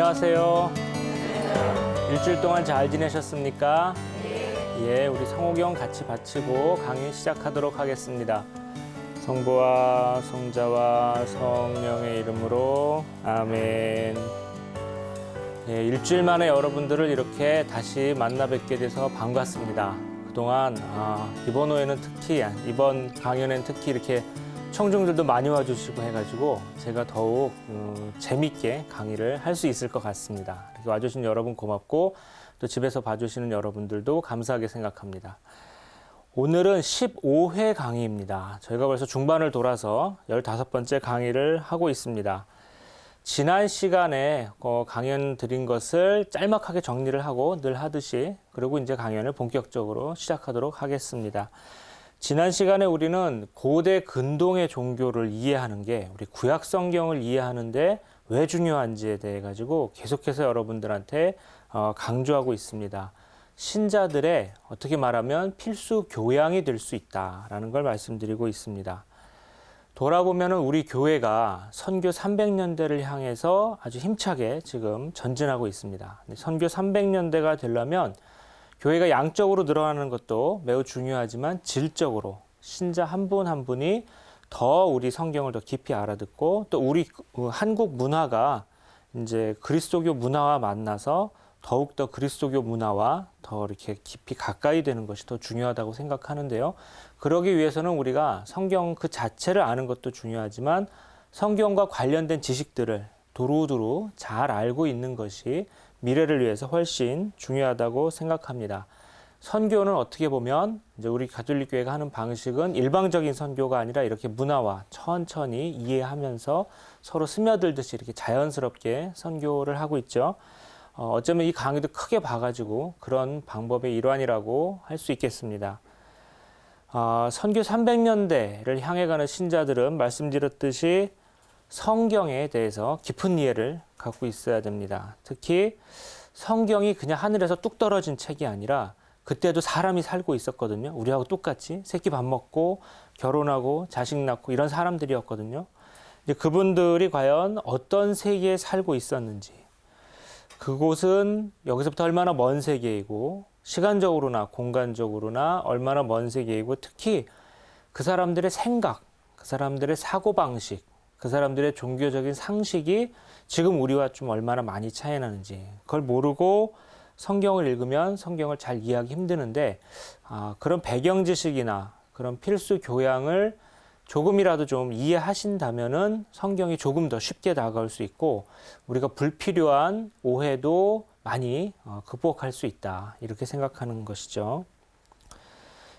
안녕하세요. 일주일 동안 잘 지내셨습니까? 예, 우리 성호경 같이 바치고 강의 시작하도록 하겠습니다. 성부와 성자와 성령의 이름으로 아멘. 예, 일주일 만에 여러분들을 이렇게 다시 만나 뵙게 돼서 반갑습니다. 그동안 이번 호에는 특히 이번 강연엔 특히 이렇게 청중들도 많이 와주시고 해가지고 제가 더욱 재밌게 강의를 할 수 있을 것 같습니다. 이렇게 와주신 여러분 고맙고 또 집에서 봐주시는 여러분들도 감사하게 생각합니다. 오늘은 15회 강의입니다. 저희가 벌써 중반을 돌아서 15번째 강의를 하고 있습니다. 지난 시간에 강연 드린 것을 짤막하게 정리를 하고 늘 하듯이 그리고 이제 강연을 본격적으로 시작하도록 하겠습니다. 지난 시간에 우리는 고대 근동의 종교를 이해하는 게 우리 구약 성경을 이해하는데 왜 중요한지에 대해 가지고 계속해서 여러분들한테 강조하고 있습니다. 신자들의 어떻게 말하면 필수 교양이 될 수 있다라는 걸 말씀드리고 있습니다. 돌아보면 우리 교회가 선교 300년대를 향해서 아주 힘차게 지금 전진하고 있습니다. 선교 300년대가 되려면 교회가 양적으로 늘어나는 것도 매우 중요하지만 질적으로 신자 한 분 한 분이 더 우리 성경을 더 깊이 알아듣고 또 우리 한국 문화가 이제 그리스도교 문화와 만나서 더욱더 그리스도교 문화와 더 이렇게 깊이 가까이 되는 것이 더 중요하다고 생각하는데요. 그러기 위해서는 우리가 성경 그 자체를 아는 것도 중요하지만 성경과 관련된 지식들을 두루두루 잘 알고 있는 것이 미래를 위해서 훨씬 중요하다고 생각합니다. 선교는 어떻게 보면 이제 우리 가톨릭 교회가 하는 방식은 일방적인 선교가 아니라 이렇게 문화와 천천히 이해하면서 서로 스며들듯이 이렇게 자연스럽게 선교를 하고 있죠. 어쩌면 이 강의도 크게 봐가지고 그런 방법의 일환이라고 할 수 있겠습니다. 선교 300년대를 향해 가는 신자들은 말씀드렸듯이 성경에 대해서 깊은 이해를 갖고 있어야 됩니다. 특히 성경이 그냥 하늘에서 뚝 떨어진 책이 아니라 그때도 사람이 살고 있었거든요. 우리하고 똑같이 새끼 밥 먹고 결혼하고 자식 낳고 이런 사람들이었거든요. 이제 그분들이 과연 어떤 세계에 살고 있었는지, 그곳은 여기서부터 얼마나 먼 세계이고 시간적으로나 공간적으로나 얼마나 먼 세계이고 특히 그 사람들의 생각, 그 사람들의 사고방식, 그 사람들의 종교적인 상식이 지금 우리와 좀 얼마나 많이 차이 나는지 그걸 모르고 성경을 읽으면 성경을 잘 이해하기 힘드는데 그런 배경 지식이나 그런 필수 교양을 조금이라도 좀 이해하신다면은 성경이 조금 더 쉽게 다가올 수 있고 우리가 불필요한 오해도 많이 극복할 수 있다 이렇게 생각하는 것이죠.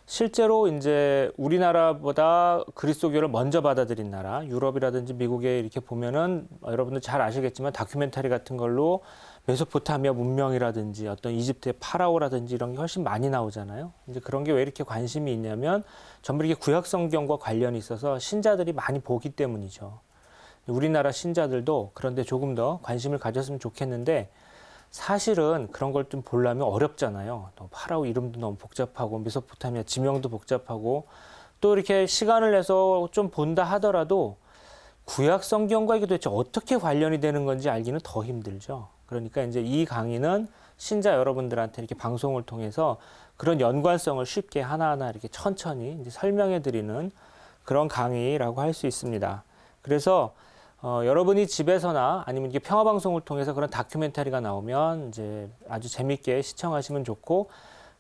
실제로 이제 우리나라보다 그리스도교를 먼저 받아들인 나라, 유럽이라든지 미국에 이렇게 보면은 여러분들 잘 아시겠지만 다큐멘터리 같은 걸로 메소포타미아 문명이라든지 어떤 이집트의 파라오라든지 이런 게 훨씬 많이 나오잖아요. 이제 그런 게 왜 이렇게 관심이 있냐면 전부 이렇게 구약 성경과 관련이 있어서 신자들이 많이 보기 때문이죠. 우리나라 신자들도 그런데 조금 더 관심을 가졌으면 좋겠는데 사실은 그런 걸 좀 보려면 어렵잖아요. 또 파라오 이름도 너무 복잡하고 메소포타미아 지명도 복잡하고 또 이렇게 시간을 내서 좀 본다 하더라도 구약 성경과 이게 도대체 어떻게 관련이 되는 건지 알기는 더 힘들죠. 그러니까 이제 이 강의는 신자 여러분들한테 이렇게 방송을 통해서 그런 연관성을 쉽게 하나하나 이렇게 천천히 이제 설명해 드리는 그런 강의라고 할 수 있습니다. 그래서 여러분이 집에서나 아니면 이게 평화방송을 통해서 그런 다큐멘터리가 나오면 이제 아주 재밌게 시청하시면 좋고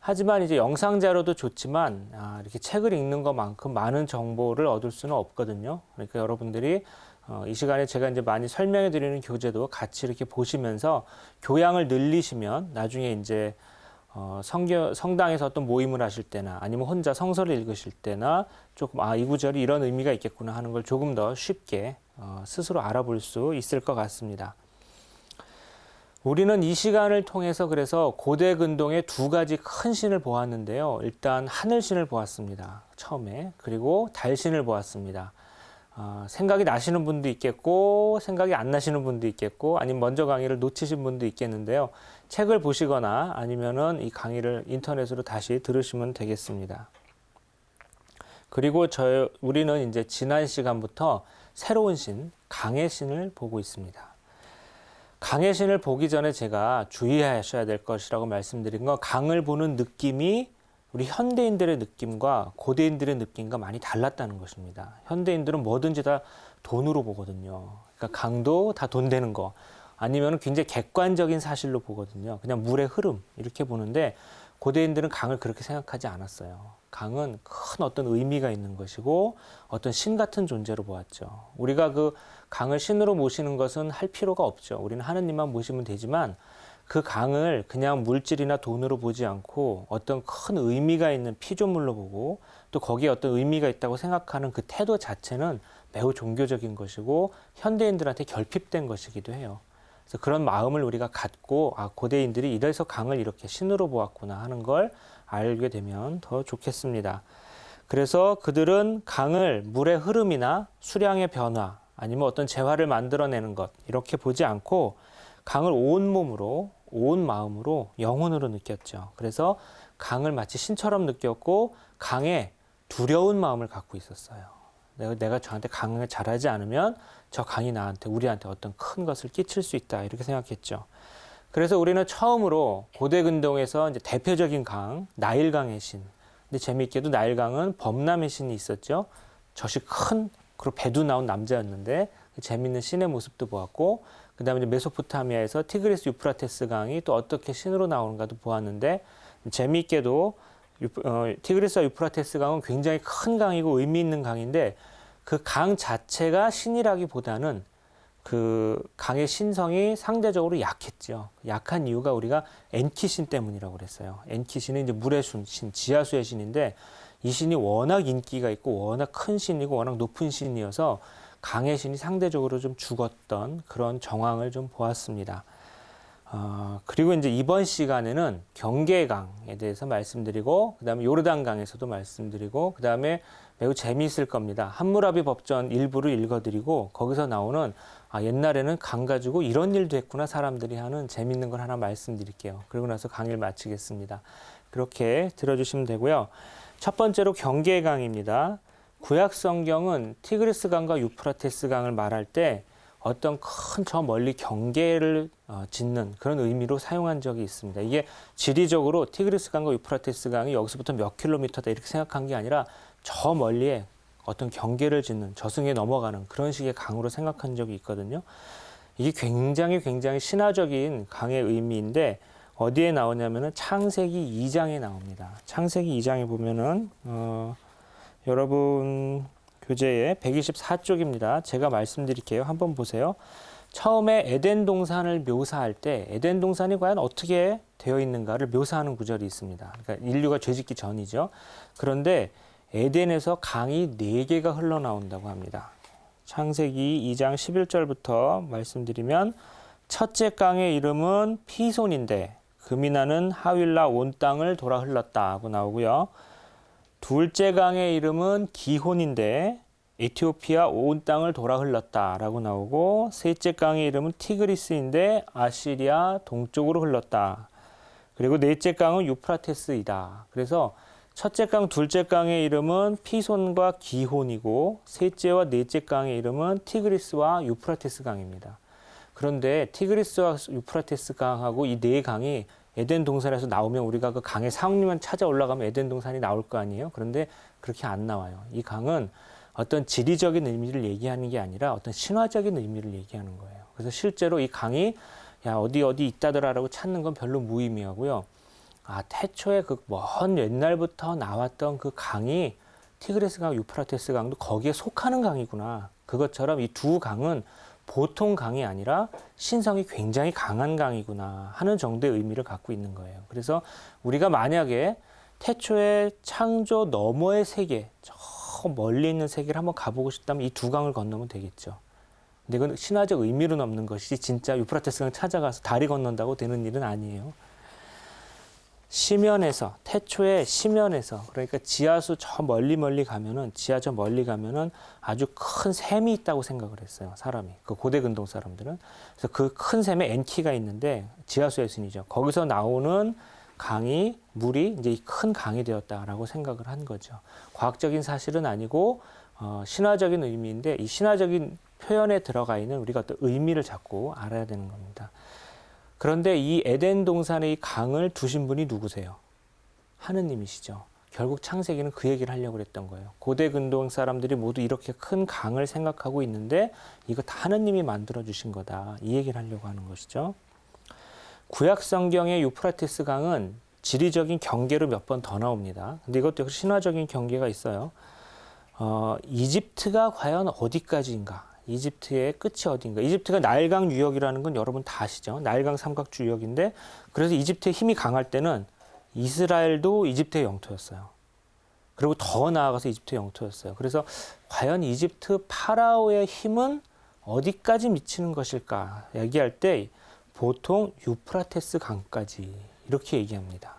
하지만 이제 영상 자료도 좋지만 이렇게 책을 읽는 것만큼 많은 정보를 얻을 수는 없거든요. 그러니까 여러분들이 이 시간에 제가 이제 많이 설명해 드리는 교재도 같이 이렇게 보시면서 교양을 늘리시면 나중에 이제 성당에서 어떤 모임을 하실 때나 아니면 혼자 성서를 읽으실 때나 조금 이 구절이 이런 의미가 있겠구나 하는 걸 조금 더 쉽게 스스로 알아볼 수 있을 것 같습니다. 우리는 이 시간을 통해서 그래서 고대 근동의 두 가지 큰 신을 보았는데요. 일단 하늘신을 보았습니다. 처음에. 그리고 달신을 보았습니다. 생각이 나시는 분도 있겠고 생각이 안 나시는 분도 있겠고 아니면 먼저 강의를 놓치신 분도 있겠는데요. 책을 보시거나 아니면은 이 강의를 인터넷으로 다시 들으시면 되겠습니다. 그리고 우리는 이제 지난 시간부터 새로운 신, 강의 신을 보고 있습니다. 강의 신을 보기 전에 제가 주의하셔야 될 것이라고 말씀드린 건 강을 보는 느낌이 우리 현대인들의 느낌과 고대인들의 느낌과 많이 달랐다는 것입니다. 현대인들은 뭐든지 다 돈으로 보거든요. 그러니까 강도 다 돈 되는 거 아니면 굉장히 객관적인 사실로 보거든요. 그냥 물의 흐름 이렇게 보는데 고대인들은 강을 그렇게 생각하지 않았어요. 강은 큰 어떤 의미가 있는 것이고 어떤 신 같은 존재로 보았죠. 우리가 그 강을 신으로 모시는 것은 할 필요가 없죠. 우리는 하느님만 모시면 되지만 그 강을 그냥 물질이나 돈으로 보지 않고 어떤 큰 의미가 있는 피조물로 보고 또 거기에 어떤 의미가 있다고 생각하는 그 태도 자체는 매우 종교적인 것이고 현대인들한테 결핍된 것이기도 해요. 그래서 그런 마음을 우리가 갖고 고대인들이 이래서 강을 이렇게 신으로 보았구나 하는 걸 알게 되면 더 좋겠습니다. 그래서 그들은 강을 물의 흐름이나 수량의 변화 아니면 어떤 재화를 만들어내는 것 이렇게 보지 않고 강을 온 몸으로 온 마음으로 영혼으로 느꼈죠. 그래서 강을 마치 신처럼 느꼈고 강에 두려운 마음을 갖고 있었어요. 내가 저한테 강을 잘하지 않으면 저 강이 우리한테 어떤 큰 것을 끼칠 수 있다 이렇게 생각했죠. 그래서 우리는 처음으로 고대 근동에서 이제 대표적인 강 나일강의 신. 근데 재미있게도 나일강은 범람의 신이 있었죠. 젖이 큰 그리고 배도 나온 남자였는데 재미있는 신의 모습도 보았고 그다음에 이제 메소포타미아에서 티그리스 유프라테스 강이 또 어떻게 신으로 나오는가도 보았는데 재미있게도 티그리스와 유프라테스 강은 굉장히 큰 강이고 의미 있는 강인데 그 강 자체가 신이라기보다는 그 강의 신성이 상대적으로 약했죠. 약한 이유가 우리가 엔키신 때문이라고 그랬어요. 엔키신은 이제 물의 신, 지하수의 신인데 이 신이 워낙 인기가 있고 워낙 큰 신이고 워낙 높은 신이어서 강의 신이 상대적으로 좀 죽었던 그런 정황을 좀 보았습니다. 그리고 이제 이번 시간에는 경계강에 대해서 말씀드리고 그다음에 요르단강에서도 말씀드리고 그다음에 매우 재미있을 겁니다. 함무라비 법전 일부를 읽어드리고 거기서 나오는 옛날에는 강 가지고 이런 일도 했구나 사람들이 하는 재미있는 걸 하나 말씀드릴게요. 그리고 나서 강의를 마치겠습니다. 그렇게 들어주시면 되고요. 첫 번째로 경계강입니다. 구약 성경은 티그리스 강과 유프라테스 강을 말할 때 어떤 큰 저 멀리 경계를 짓는 그런 의미로 사용한 적이 있습니다. 이게 지리적으로 티그리스 강과 유프라테스 강이 여기서부터 몇 킬로미터다 이렇게 생각한 게 아니라 저 멀리에 어떤 경계를 짓는 저승에 넘어가는 그런 식의 강으로 생각한 적이 있거든요. 이게 굉장히 신화적인 강의 의미인데 어디에 나오냐면은 창세기 2장에 나옵니다. 창세기 2장에 보면은 여러분 교재에 124쪽입니다. 제가 말씀드릴게요. 한번 보세요. 처음에 에덴 동산을 묘사할 때 에덴 동산이 과연 어떻게 되어 있는가를 묘사하는 구절이 있습니다. 그러니까 인류가 죄짓기 전이죠. 그런데 에덴에서 강이 4개가 흘러나온다고 합니다. 창세기 2장 11절부터 말씀드리면 첫째 강의 이름은 피손인데 금이 나는 하윌라 온 땅을 돌아 흘렀다 하고 나오고요. 둘째 강의 이름은 기혼인데 에티오피아 온 땅을 돌아 흘렀다 라고 나오고 셋째 강의 이름은 티그리스인데 아시리아 동쪽으로 흘렀다. 그리고 넷째 강은 유프라테스이다. 그래서 첫째 강, 둘째 강의 이름은 피손과 기혼이고 셋째와 넷째 강의 이름은 티그리스와 유프라테스 강입니다. 그런데 티그리스와 유프라테스 강하고 이 네 강이 에덴 동산에서 나오면 우리가 그 강의 상류만 찾아 올라가면 에덴 동산이 나올 거 아니에요. 그런데 그렇게 안 나와요. 이 강은 어떤 지리적인 의미를 얘기하는 게 아니라 어떤 신화적인 의미를 얘기하는 거예요. 그래서 실제로 이 강이 어디 있다더라라고 찾는 건 별로 무의미하고요. 태초에 그 먼 옛날부터 나왔던 그 강이 티그리스 강, 유프라테스 강도 거기에 속하는 강이구나. 그것처럼 이 두 강은 보통 강이 아니라 신성이 굉장히 강한 강이구나 하는 정도의 의미를 갖고 있는 거예요. 그래서 우리가 만약에 태초에 창조 너머의 세계, 저 멀리 있는 세계를 한번 가보고 싶다면 이 두 강을 건너면 되겠죠. 근데 이건 신화적 의미로 넘는 것이지 진짜 유프라테스 강 찾아가서 다리 건넌다고 되는 일은 아니에요. 시면에서 태초의 시면에서 그러니까 지하수 저 멀리 가면은 지하 저 멀리 가면은 아주 큰 샘이 있다고 생각을 했어요. 사람이 그 고대 근동 사람들은. 그래서 그 큰 샘에 엔키가 있는데 지하수의 신이죠. 거기서 나오는 강이 물이 이제 큰 강이 되었다라고 생각을 한 거죠. 과학적인 사실은 아니고 신화적인 의미인데 이 신화적인 표현에 들어가 있는 우리가 어떤 의미를 자꾸 알아야 되는 겁니다. 그런데 이 에덴 동산의 이 강을 두신 분이 누구세요? 하느님이시죠. 결국 창세기는 그 얘기를 하려고 했던 거예요. 고대 근동 사람들이 모두 이렇게 큰 강을 생각하고 있는데 이거 다 하느님이 만들어 주신 거다. 이 얘기를 하려고 하는 것이죠. 구약 성경의 유프라테스 강은 지리적인 경계로 몇 번 더 나옵니다. 근데 이것도 역시 신화적인 경계가 있어요. 이집트가 과연 어디까지인가? 이집트의 끝이 어딘가? 이집트가 나일강 유역이라는 건 여러분 다 아시죠? 나일강 삼각주 유역인데 그래서 이집트의 힘이 강할 때는 이스라엘도 이집트의 영토였어요. 그리고 더 나아가서 이집트의 영토였어요. 그래서 과연 이집트 파라오의 힘은 어디까지 미치는 것일까? 얘기할 때 보통 유프라테스 강까지 이렇게 얘기합니다.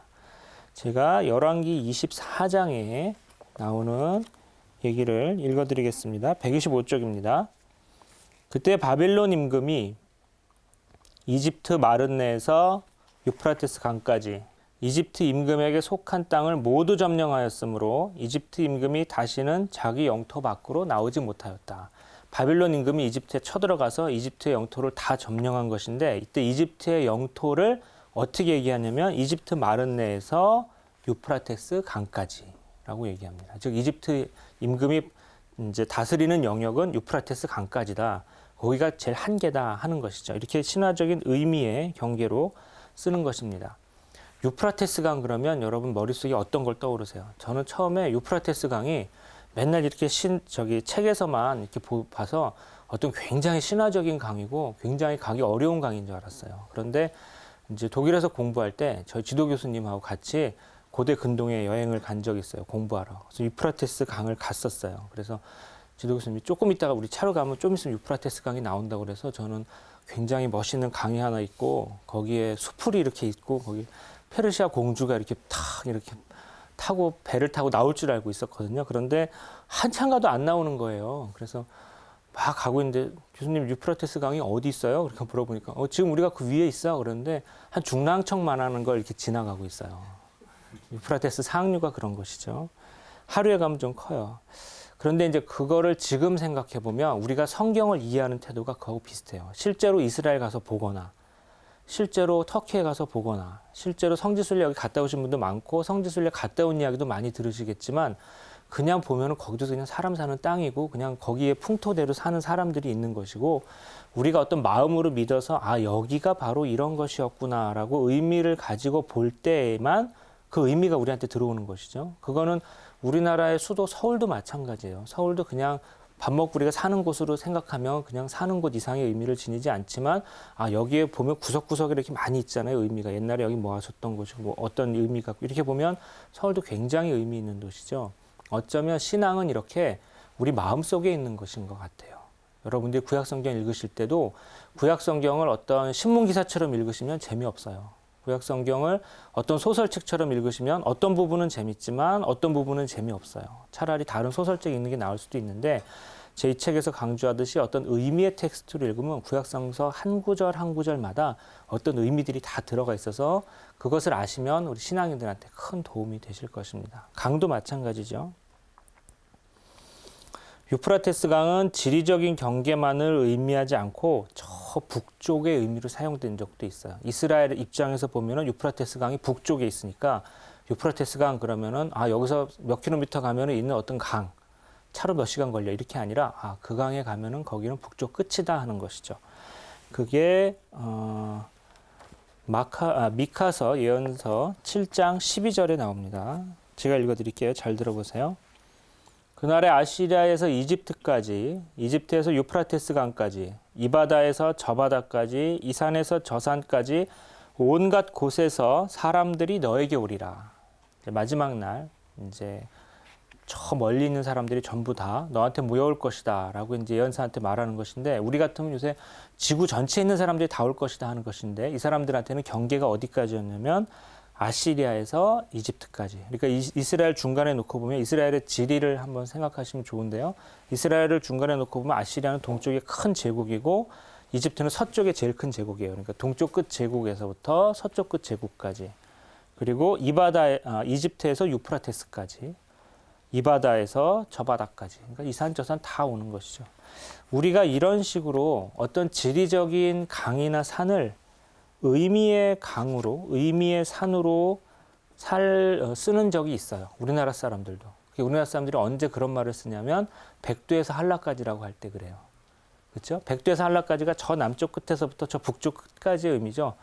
제가 열왕기 24장에 나오는 얘기를 읽어드리겠습니다. 125쪽입니다. 그때 바빌론 임금이 이집트 마른네에서 유프라테스 강까지 이집트 임금에게 속한 땅을 모두 점령하였으므로 이집트 임금이 다시는 자기 영토 밖으로 나오지 못하였다. 바빌론 임금이 이집트에 쳐들어가서 이집트의 영토를 다 점령한 것인데 이때 이집트의 영토를 어떻게 얘기하냐면 이집트 마른네에서 유프라테스 강까지라고 얘기합니다. 즉 이집트 임금이 이제 다스리는 영역은 유프라테스 강까지다. 거기가 제일 한계다 하는 것이죠. 이렇게 신화적인 의미의 경계로 쓰는 것입니다. 유프라테스 강 그러면 여러분 머릿속에 어떤 걸 떠오르세요? 저는 처음에 유프라테스 강이 맨날 이렇게 책에서만 이렇게 봐서 어떤 굉장히 신화적인 강이고 굉장히 가기 어려운 강인 줄 알았어요. 그런데 이제 독일에서 공부할 때 저희 지도 교수님하고 같이 고대 근동에 여행을 간 적이 있어요. 공부하러. 그래서 유프라테스 강을 갔었어요. 그래서 지도 교수님이 조금 있다가 우리 차로 가면 좀 있으면 유프라테스 강이 나온다고 그래서 저는 굉장히 멋있는 강이 하나 있고 거기에 수풀이 이렇게 있고 거기 페르시아 공주가 이렇게 이렇게 타고 배를 타고 나올 줄 알고 있었거든요. 그런데 한참 가도 안 나오는 거예요. 그래서 막 가고 있는데 교수님 유프라테스 강이 어디 있어요? 그렇게 물어보니까 지금 우리가 그 위에 있어. 그런데 한 중랑천만 하는 걸 이렇게 지나가고 있어요. 유프라테스 상류가 그런 것이죠. 하루에 가면 좀 커요. 그런데 이제 그거를 지금 생각해 보면 우리가 성경을 이해하는 태도가 그거하고 비슷해요. 실제로 이스라엘 가서 보거나 실제로 터키에 가서 보거나 실제로 성지순례 여기 갔다 오신 분도 많고 성지순례 갔다 온 이야기도 많이 들으시겠지만 그냥 보면은 거기도 그냥 사람 사는 땅이고 그냥 거기에 풍토대로 사는 사람들이 있는 것이고 우리가 어떤 마음으로 믿어서 여기가 바로 이런 것이었구나라고 의미를 가지고 볼 때에만 그 의미가 우리한테 들어오는 것이죠. 그거는 우리나라의 수도 서울도 마찬가지예요. 서울도 그냥 밥 먹고 우리가 사는 곳으로 생각하면 그냥 사는 곳 이상의 의미를 지니지 않지만 여기에 보면 구석구석에 이렇게 많이 있잖아요. 의미가 옛날에 여기 뭐 하셨던 곳이고 뭐 어떤 의미가 이렇게 보면 서울도 굉장히 의미 있는 도시죠. 어쩌면 신앙은 이렇게 우리 마음속에 있는 것인 것 같아요. 여러분들이 구약성경 읽으실 때도 구약성경을 어떤 신문기사처럼 읽으시면 재미없어요. 구약성경을 어떤 소설책처럼 읽으시면 어떤 부분은 재밌지만 어떤 부분은 재미없어요. 차라리 다른 소설책 읽는 게 나을 수도 있는데 제 이 책에서 강조하듯이 어떤 의미의 텍스트를 읽으면 구약성서 한 구절 한 구절마다 어떤 의미들이 다 들어가 있어서 그것을 아시면 우리 신앙인들한테 큰 도움이 되실 것입니다. 강도 마찬가지죠. 유프라테스 강은 지리적인 경계만을 의미하지 않고 저 북쪽의 의미로 사용된 적도 있어요. 이스라엘 입장에서 보면은 유프라테스 강이 북쪽에 있으니까 유프라테스 강 그러면은 여기서 몇 킬로미터 가면은 있는 어떤 강 차로 몇 시간 걸려 이렇게 아니라 그 강에 가면은 거기는 북쪽 끝이다 하는 것이죠. 그게 미카서 예언서 7장 12절에 나옵니다. 제가 읽어드릴게요. 잘 들어보세요. 그날에 아시리아에서 이집트까지, 이집트에서 유프라테스 강까지, 이 바다에서 저 바다까지, 이 산에서 저 산까지 온갖 곳에서 사람들이 너에게 오리라. 마지막 날 이제 저 멀리 있는 사람들이 전부 다 너한테 모여올 것이다 라고 이제 예언사한테 말하는 것인데 우리 같으면 요새 지구 전체에 있는 사람들이 다 올 것이다 하는 것인데 이 사람들한테는 경계가 어디까지였냐면 아시리아에서 이집트까지. 그러니까 이스라엘 중간에 놓고 보면 이스라엘의 지리를 한번 생각하시면 좋은데요. 이스라엘을 중간에 놓고 보면 아시리아는 동쪽의 큰 제국이고 이집트는 서쪽의 제일 큰 제국이에요. 그러니까 동쪽 끝 제국에서부터 서쪽 끝 제국까지. 그리고 이 바다에 이집트에서 유프라테스까지. 이 바다에서 저 바다까지. 그러니까 이산저산 다 오는 것이죠. 우리가 이런 식으로 어떤 지리적인 강이나 산을 의미의 강으로, 의미의 산으로 쓰는 적이 있어요. 우리나라 사람들도. 우리나라 사람들이 언제 그런 말을 쓰냐면 백두에서 한라까지라고 할 때 그래요. 그렇죠? 백두에서 한라까지가 저 남쪽 끝에서부터 저 북쪽 끝까지의 의미죠.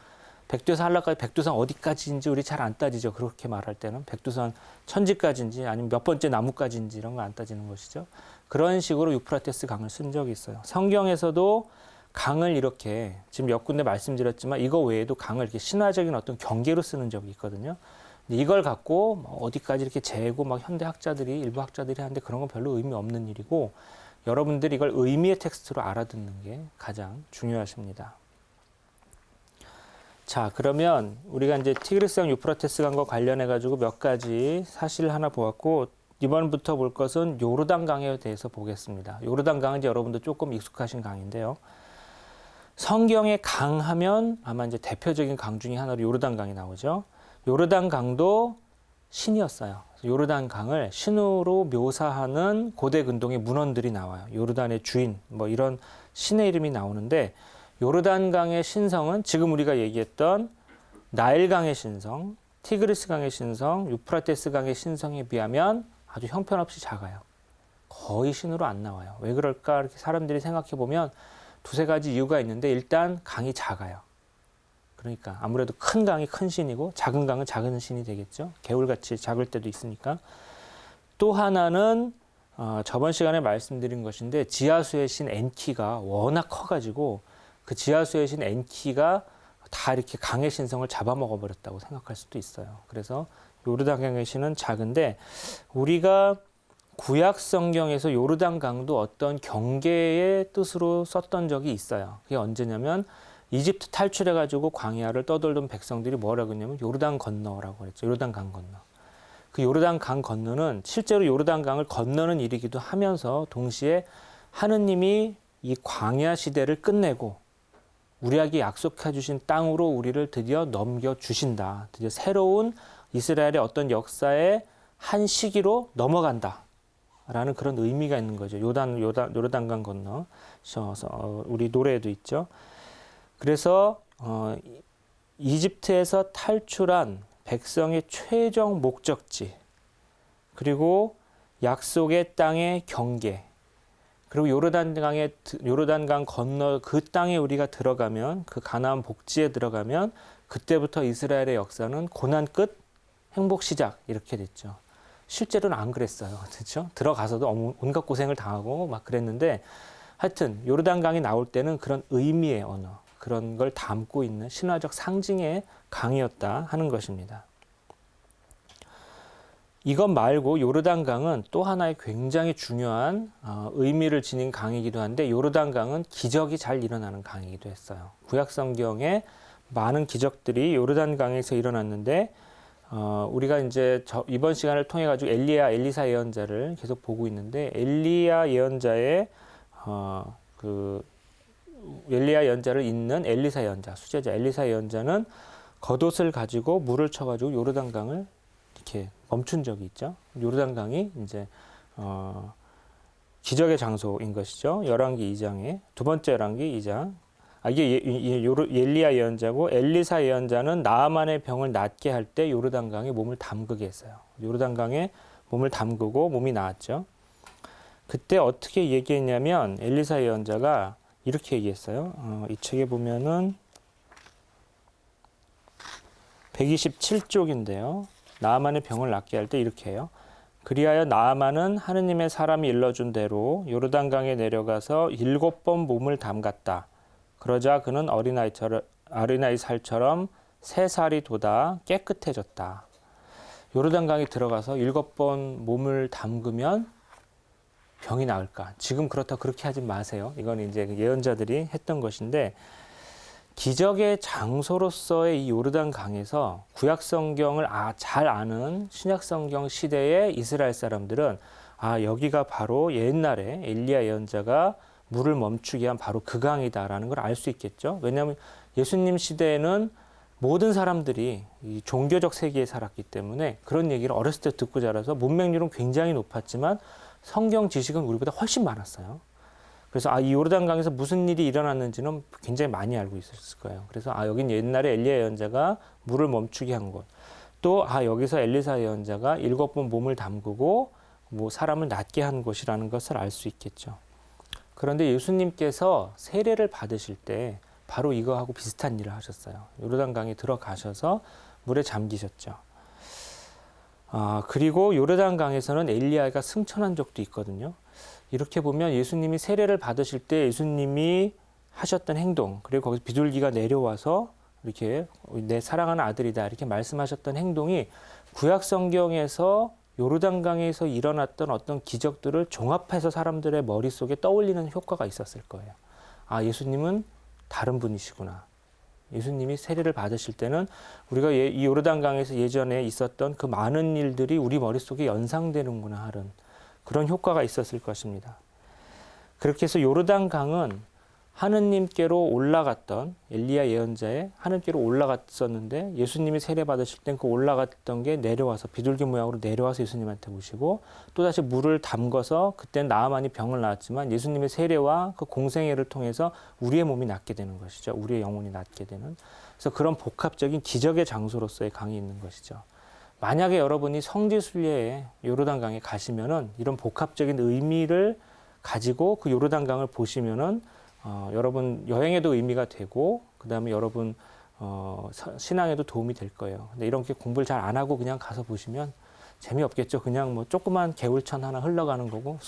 백두에서 한라까지, 백두산 어디까지인지 우리 잘 안 따지죠. 그렇게 말할 때는 백두산 천지까지인지 아니면 몇 번째 나무까지인지 이런 거 안 따지는 것이죠. 그런 식으로 유프라테스 강을 쓴 적이 있어요. 성경에서도 강을 이렇게 지금 몇 군데 말씀드렸지만 이거 외에도 강을 이렇게 신화적인 어떤 경계로 쓰는 적이 있거든요. 이걸 갖고 어디까지 이렇게 재고 막 현대 학자들이 일부 학자들이 하는데 그런 건 별로 의미 없는 일이고 여러분들이 이걸 의미의 텍스트로 알아듣는 게 가장 중요하십니다. 자, 그러면 우리가 이제 티그리스강 유프라테스 강과 관련해 가지고 몇 가지 사실을 하나 보았고 이번부터 볼 것은 요르단 강에 대해서 보겠습니다. 요르단 강은 이제 여러분도 조금 익숙하신 강인데요. 성경에 강 하면 아마 이제 대표적인 강 중에 하나로 요르단 강이 나오죠. 요르단 강도 신이었어요. 요르단 강을 신으로 묘사하는 고대 근동의 문헌들이 나와요. 요르단의 주인, 뭐 이런 신의 이름이 나오는데 요르단 강의 신성은 지금 우리가 얘기했던 나일강의 신성, 티그리스 강의 신성, 유프라테스 강의 신성에 비하면 아주 형편없이 작아요. 거의 신으로 안 나와요. 왜 그럴까? 이렇게 사람들이 생각해 보면 두세 가지 이유가 있는데 일단 강이 작아요. 그러니까 아무래도 큰 강이 큰 신이고 작은 강은 작은 신이 되겠죠. 개울같이 작을 때도 있으니까. 또 하나는 저번 시간에 말씀드린 것인데 지하수의 신 엔키가 워낙 커가지고 그 지하수의 신 엔키가 다 이렇게 강의 신성을 잡아먹어 버렸다고 생각할 수도 있어요. 그래서 요르단강의 신은 작은데 우리가 구약 성경에서 요르단강도 어떤 경계의 뜻으로 썼던 적이 있어요. 그게 언제냐면 이집트 탈출해가지고 광야를 떠돌던 백성들이 뭐라고 했냐면 요르단 건너라고 그랬죠. 요르단강 건너. 그 요르단강 건너는 실제로 요르단강을 건너는 일이기도 하면서 동시에 하느님이 이 광야 시대를 끝내고 우리에게 약속해 주신 땅으로 우리를 드디어 넘겨주신다. 드디어 새로운 이스라엘의 어떤 역사의 한 시기로 넘어간다. 라는 그런 의미가 있는 거죠. 요르단강 건너. 우리 노래에도 있죠. 그래서 이집트에서 탈출한 백성의 최종 목적지, 그리고 약속의 땅의 경계, 그리고 요르단강 건너 그 땅에 우리가 들어가면, 그 가나안 복지에 들어가면 그때부터 이스라엘의 역사는 고난 끝, 행복 시작 이렇게 됐죠. 실제로는 안 그랬어요. 그렇죠? 들어가서도 온갖 고생을 당하고 막 그랬는데 하여튼 요르단강이 나올 때는 그런 의미의 언어, 그런 걸 담고 있는 신화적 상징의 강이었다 하는 것입니다. 이것 말고 요르단강은 또 하나의 굉장히 중요한 의미를 지닌 강이기도 한데 요르단강은 기적이 잘 일어나는 강이기도 했어요. 구약성경에 많은 기적들이 요르단강에서 일어났는데 우리가 이제 이번 시간을 통해 가지고 엘리사 예언자를 계속 보고 있는데 엘리야 예언자의 엘리야 예언자를 잇는 엘리사 예언자, 수제자 엘리사 예언자는 겉옷을 가지고 물을 쳐가지고 요르단강을 이렇게 멈춘 적이 있죠. 요르단강이 이제 기적의 장소인 것이죠. 열왕기 2장에 두 번째 열왕기 2장. 이게 엘리야 예언자고 엘리사 예언자는 나아만의 병을 낫게 할 때 요르단강에 몸을 담그게 했어요. 요르단강에 몸을 담그고 몸이 나았죠. 그때 어떻게 얘기했냐면 엘리사 예언자가 이렇게 얘기했어요. 이 책에 보면은 127쪽인데요. 나아만의 병을 낫게 할 때 이렇게 해요. 그리하여 나아만은 하느님의 사람이 일러준 대로 요르단강에 내려가서 7번 몸을 담갔다. 그러자 그는 어린아이 살처럼 새 살이 돋아 깨끗해졌다. 요르단강에 들어가서 7번 몸을 담그면 병이 나을까? 지금 그렇다고 그렇게 하지 마세요. 이건 이제 예언자들이 했던 것인데 기적의 장소로서의 이 요르단강에서 구약성경을 잘 아는 신약성경 시대의 이스라엘 사람들은 여기가 바로 옛날에 엘리야 예언자가 물을 멈추게 한 바로 그 강이다라는 걸 알 수 있겠죠. 왜냐하면 예수님 시대에는 모든 사람들이 이 종교적 세계에 살았기 때문에 그런 얘기를 어렸을 때 듣고 자라서 문맹률은 굉장히 높았지만 성경 지식은 우리보다 훨씬 많았어요. 그래서 이 요르단강에서 무슨 일이 일어났는지는 굉장히 많이 알고 있었을 거예요. 그래서 여긴 옛날에 엘리야 예언자가 물을 멈추게 한 곳. 또 여기서 엘리사 예언자가 7번 몸을 담그고 뭐 사람을 낫게 한 곳이라는 것을 알 수 있겠죠. 그런데 예수님께서 세례를 받으실 때 바로 이거하고 비슷한 일을 하셨어요. 요르단강에 들어가셔서 물에 잠기셨죠. 그리고 요르단강에서는 엘리야가 승천한 적도 있거든요. 이렇게 보면 예수님이 세례를 받으실 때 예수님이 하셨던 행동, 그리고 거기서 비둘기가 내려와서 이렇게 내 사랑하는 아들이다 이렇게 말씀하셨던 행동이 구약 성경에서 요르단강에서 일어났던 어떤 기적들을 종합해서 사람들의 머릿속에 떠올리는 효과가 있었을 거예요. 예수님은 다른 분이시구나. 예수님이 세례를 받으실 때는 우리가 이 요르단강에서 예전에 있었던 그 많은 일들이 우리 머릿속에 연상되는구나 하는 그런 효과가 있었을 것입니다. 그렇게 해서 요르단강은 하느님께로 올라갔던 엘리야 예언자의 하느님께로 올라갔었는데 예수님이 세례 받으실 땐 그 올라갔던 게 내려와서 비둘기 모양으로 내려와서 예수님한테 오시고 또다시 물을 담궈서 그땐 나아만이 병을 낳았지만 예수님의 세례와 그 공생애를 통해서 우리의 몸이 낫게 되는 것이죠. 우리의 영혼이 낫게 되는. 그래서 그런 복합적인 기적의 장소로서의 강이 있는 것이죠. 만약에 여러분이 성지순례에 요르단강에 가시면은 이런 복합적인 의미를 가지고 그 요르단강을 보시면은 여러분 여행에도 의미가 되고 그 다음에 여러분 신앙에도 도움이 될 거예요. 근데 이렇게 공부를 잘 안 하고 그냥 가서 보시면 재미없겠죠. 그냥 뭐 조그만 개울천 하나 흘러가는 거고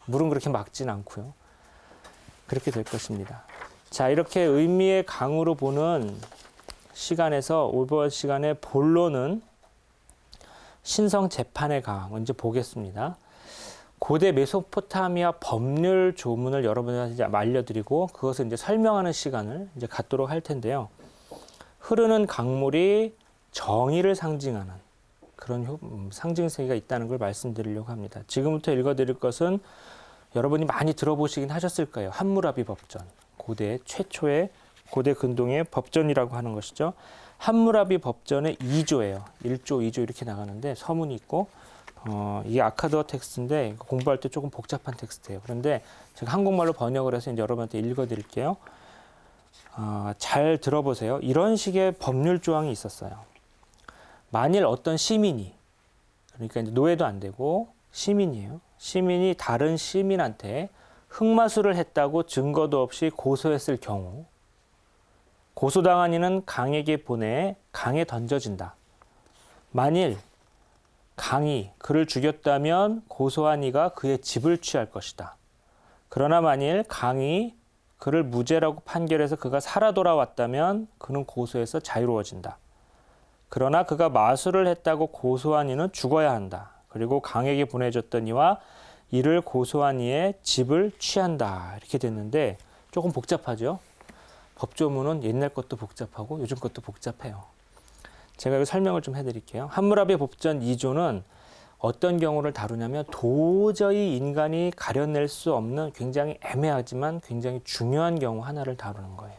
물은 그렇게 맑진 않고요. 그렇게 될 것입니다. 자, 이렇게 의미의 강으로 보는 시간에서 이번 시간에 본론은 신성 재판의 강 이제 보겠습니다. 고대 메소포타미아 법률 조문을 여러분한테 이제 알려드리고 그것을 이제 설명하는 시간을 이제 갖도록 할 텐데요. 흐르는 강물이 정의를 상징하는 그런 상징성이 있다는 걸 말씀드리려고 합니다. 지금부터 읽어드릴 것은 여러분이 많이 들어보시긴 하셨을 거예요. 함무라비 법전, 고대 최초의 고대 근동의 법전이라고 하는 것이죠. 함무라비 법전의 2조예요. 1조, 2조 이렇게 나가는데 서문이 있고 이게 아카드어 텍스트인데 공부할 때 조금 복잡한 텍스트예요. 그런데 제가 한국말로 번역을 해서 이제 여러분한테 읽어드릴게요. 잘 들어보세요. 이런 식의 법률 조항이 있었어요. 만일 어떤 시민이, 그러니까 이제 노예도 안 되고 시민이에요. 시민이 다른 시민한테 흑마술을 했다고 증거도 없이 고소했을 경우 고소당한 이는 강에게 보내 강에 던져진다. 만일 강이 그를 죽였다면 고소한 이가 그의 집을 취할 것이다. 그러나 만일 강이 그를 무죄라고 판결해서 그가 살아 돌아왔다면 그는 고소에서 자유로워진다. 그러나 그가 마술을 했다고 고소한 이는 죽어야 한다. 그리고 강에게 보내줬던 이와 이를 고소한 이의 집을 취한다. 이렇게 됐는데 조금 복잡하죠? 법조문은 옛날 것도 복잡하고 요즘 것도 복잡해요. 제가 이거 설명을 좀 해드릴게요. 함무라비 법전 2조는 어떤 경우를 다루냐면 도저히 인간이 가려낼 수 없는 굉장히 애매하지만 굉장히 중요한 경우 하나를 다루는 거예요.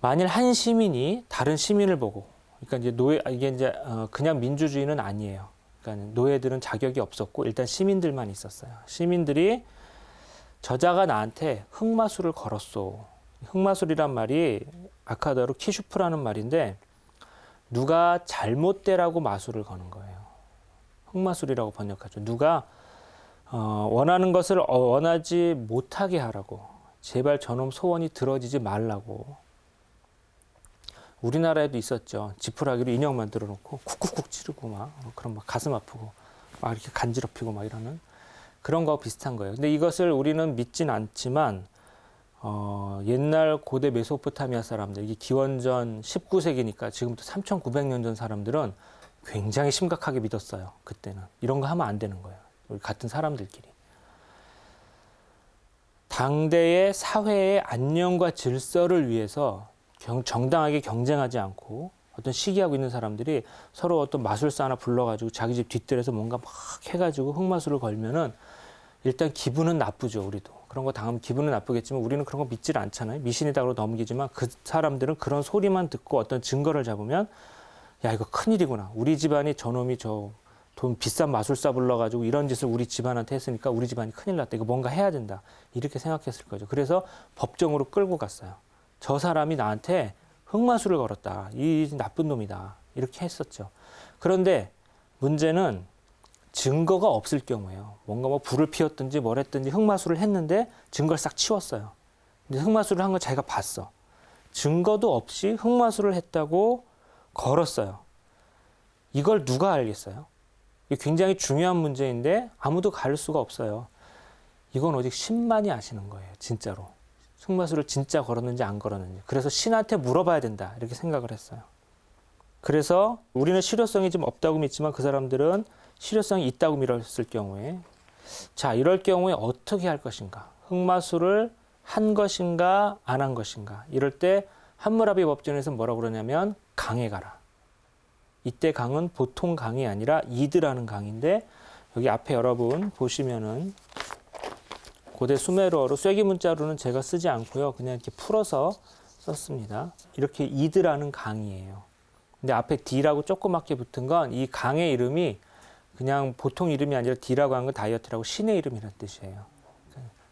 만일 한 시민이 다른 시민을 보고, 그러니까 이제 이게 이제 그냥 민주주의는 아니에요. 그러니까 노예들은 자격이 없었고 일단 시민들만 있었어요. 시민들이 저자가 나한테 흑마술을 걸었어. 흑마술이란 말이 아카드어로 키슈프라는 말인데 누가 잘못되라고 마술을 거는 거예요. 흑마술이라고 번역하죠. 누가 원하는 것을 원하지 못하게 하라고. 제발 저놈 소원이 들어지지 말라고. 우리나라에도 있었죠. 지푸라기로 인형 만들어 놓고 쿡쿡쿡 찌르고 막 그런 막 가슴 아프고 막 이렇게 간지럽히고 막 이러는 그런 거하고 비슷한 거예요. 근데 이것을 우리는 믿진 않지만 옛날 고대 메소포타미아 사람들, 이게 기원전 19세기니까 지금부터 3,900년 전 사람들은 굉장히 심각하게 믿었어요. 그때는. 이런 거 하면 안 되는 거예요. 우리 같은 사람들끼리. 당대의 사회의 안녕과 질서를 위해서 정당하게 경쟁하지 않고 어떤 시기하고 있는 사람들이 서로 어떤 마술사 하나 불러가지고 자기 집 뒷뜰에서 뭔가 막 해가지고 흑마술을 걸면은 일단 기분은 나쁘죠, 우리도. 그런 거 당하면 기분은 나쁘겠지만 우리는 그런 거 믿질 않잖아요. 미신이다고 넘기지만 그 사람들은 그런 소리만 듣고 어떤 증거를 잡으면 야, 이거 큰일이구나. 우리 집안이 저놈이 저 돈 비싼 마술사 불러가지고 이런 짓을 우리 집안한테 했으니까 우리 집안이 큰일 났다. 이거 뭔가 해야 된다. 이렇게 생각했을 거죠. 그래서 법정으로 끌고 갔어요. 저 사람이 나한테 흑마술을 걸었다. 이 나쁜 놈이다. 이렇게 했었죠. 그런데 문제는 증거가 없을 경우에요. 뭔가 뭐 불을 피웠든지 뭘 했든지 흑마술을 했는데 증거를 싹 치웠어요. 근데 흑마술을 한 건 자기가 봤어. 증거도 없이 흑마술을 했다고 걸었어요. 이걸 누가 알겠어요? 이게 굉장히 중요한 문제인데 아무도 가릴 수가 없어요. 이건 오직 신만이 아시는 거예요. 진짜로. 흑마술을 진짜 걸었는지 안 걸었는지. 그래서 신한테 물어봐야 된다. 이렇게 생각을 했어요. 그래서 우리는 실효성이 좀 없다고 믿지만 그 사람들은 실효성이 있다고 믿었을 경우에 자, 이럴 경우에 어떻게 할 것인가? 흑마술을 한 것인가 안 한 것인가? 이럴 때 함무라비 법전에서 뭐라고 그러냐면 강에 가라. 이때 강은 보통 강이 아니라 이드라는 강인데 여기 앞에 여러분 보시면은 고대 수메르어로 쐐기 문자로는 제가 쓰지 않고요. 그냥 이렇게 풀어서 썼습니다. 이렇게 이드라는 강이에요. 근데 앞에 D라고 조그맣게 붙은 건 이 강의 이름이 그냥 보통 이름이 아니라 D라고 한 건 다이어트라고 신의 이름이라는 뜻이에요.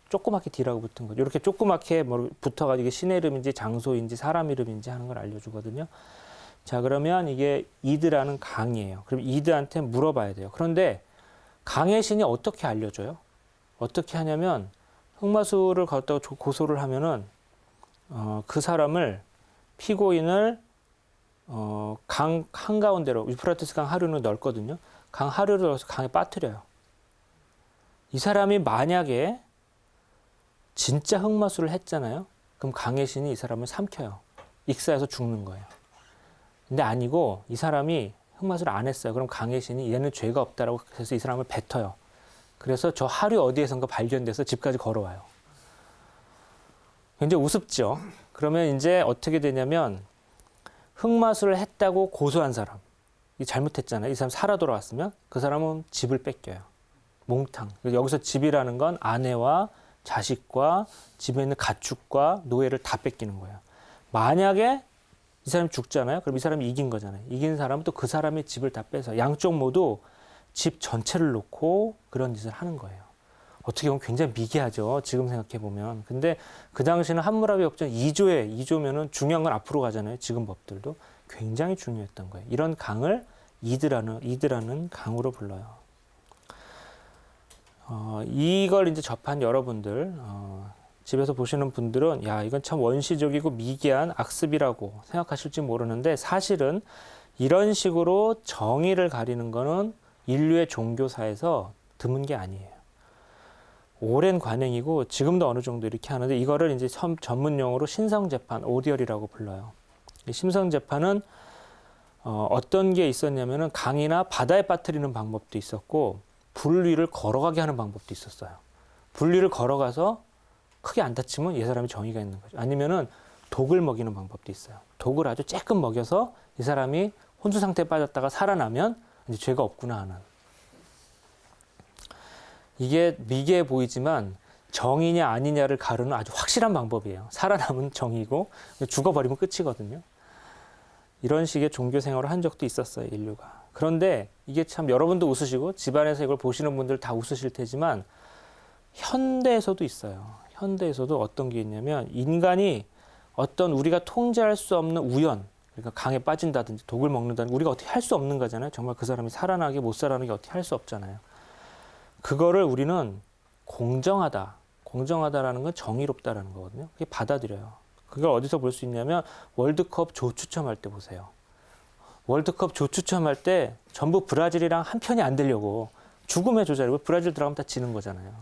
조그맣게 D라고 붙은 거죠. 이렇게 조그맣게 붙어가지고 이게 신의 이름인지 장소인지 사람 이름인지 하는 걸 알려주거든요. 자, 그러면 이게 이드라는 강이에요. 그럼 이드한테 물어봐야 돼요. 그런데 강의 신이 어떻게 알려줘요? 어떻게 하냐면 흑마술을 걸었다고 고소를 하면은 그 사람을 피고인을 강 한가운데로 유프라테스 강 하류는 넓거든요. 강 하류를 넣어서 강에 빠뜨려요. 이 사람이 만약에 진짜 흑마술을 했잖아요. 그럼 강의 신이 이 사람을 삼켜요. 익사해서 죽는 거예요. 근데 아니고 이 사람이 흑마술을 안 했어요. 그럼 강의 신이 얘는 죄가 없다라고 해서 이 사람을 뱉어요. 그래서 저 하류 어디에선가 발견돼서 집까지 걸어와요. 굉장히 우습죠. 그러면 이제 어떻게 되냐면 흑마술을 했다고 고소한 사람, 이 잘못했잖아요. 이 사람 살아 돌아왔으면 그 사람은 집을 뺏겨요. 몽탕. 여기서 집이라는 건 아내와 자식과 집에 있는 가축과 노예를 다 뺏기는 거예요. 만약에 이 사람이 죽잖아요. 그럼 이 사람이 이긴 거잖아요. 이긴 사람은 또 그 사람의 집을 다 빼서 양쪽 모두 집 전체를 놓고 그런 짓을 하는 거예요. 어떻게 보면 굉장히 미개하죠. 지금 생각해 보면. 근데 그 당시는 함무라비 법전 2조면은 중요한 건 앞으로 가잖아요. 지금 법들도 굉장히 중요했던 거예요. 이런 강을 이드라는 강으로 불러요. 이걸 이제 접한 여러분들, 집에서 보시는 분들은 야, 이건 참 원시적이고 미개한 악습이라고 생각하실지 모르는데 사실은 이런 식으로 정의를 가리는 거는 인류의 종교사에서 드문 게 아니에요. 오랜 관행이고 지금도 어느 정도 이렇게 하는데 이거를 이제 전문 용어로 신성재판, 오디얼이라고 불러요. 이 신성재판은 어떤 게 있었냐면은 강이나 바다에 빠뜨리는 방법도 있었고 불 위를 걸어가게 하는 방법도 있었어요. 불 위를 걸어가서 크게 안 다치면 이 사람이 정의가 있는 거죠. 아니면은 독을 먹이는 방법도 있어요. 독을 아주 쬐끔 먹여서 이 사람이 혼수 상태에 빠졌다가 살아나면 이제 죄가 없구나 하는. 이게 미개해 보이지만 정의냐 아니냐를 가르는 아주 확실한 방법이에요. 살아남은 정의고 죽어버리면 끝이거든요. 이런 식의 종교 생활을 한 적도 있었어요, 인류가. 그런데 이게 참 여러분도 웃으시고 집안에서 이걸 보시는 분들 다 웃으실 테지만 현대에서도 있어요. 현대에서도 어떤 게 있냐면 인간이 어떤 우리가 통제할 수 없는 우연, 그러니까 강에 빠진다든지 독을 먹는다든지 우리가 어떻게 할 수 없는 거잖아요. 정말 그 사람이 살아나게 못 살아나게 어떻게 할 수 없잖아요. 그거를 우리는 공정하다라는 건 정의롭다라는 거거든요. 그게 받아들여요. 그걸 어디서 볼 수 있냐면 월드컵 조 추첨할 때 보세요. 월드컵 조 추첨할 때 전부 브라질이랑 한 편이 안 되려고 죽음의 조자리고 브라질 들어가면 다 지는 거잖아요.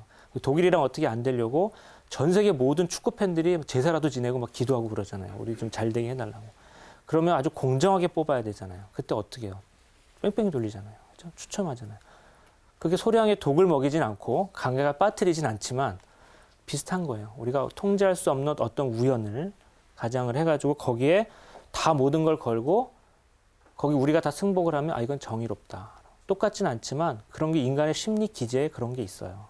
독일이랑 어떻게 안 되려고 전 세계 모든 축구 팬들이 제사라도 지내고 막 기도하고 그러잖아요. 우리 좀 잘 되게 해달라고. 그러면 아주 공정하게 뽑아야 되잖아요. 그때 어떻게 해요? 뺑뺑이 돌리잖아요. 그렇죠? 추첨하잖아요. 그게 소량의 독을 먹이진 않고 강에가 빠뜨리진 않지만 비슷한 거예요. 우리가 통제할 수 없는 어떤 우연을 가장을 해가지고 거기에 다 모든 걸 걸고 거기 우리가 다 승복을 하면 이건 정의롭다. 똑같진 않지만 그런 게 인간의 심리 기제에 그런 게 있어요.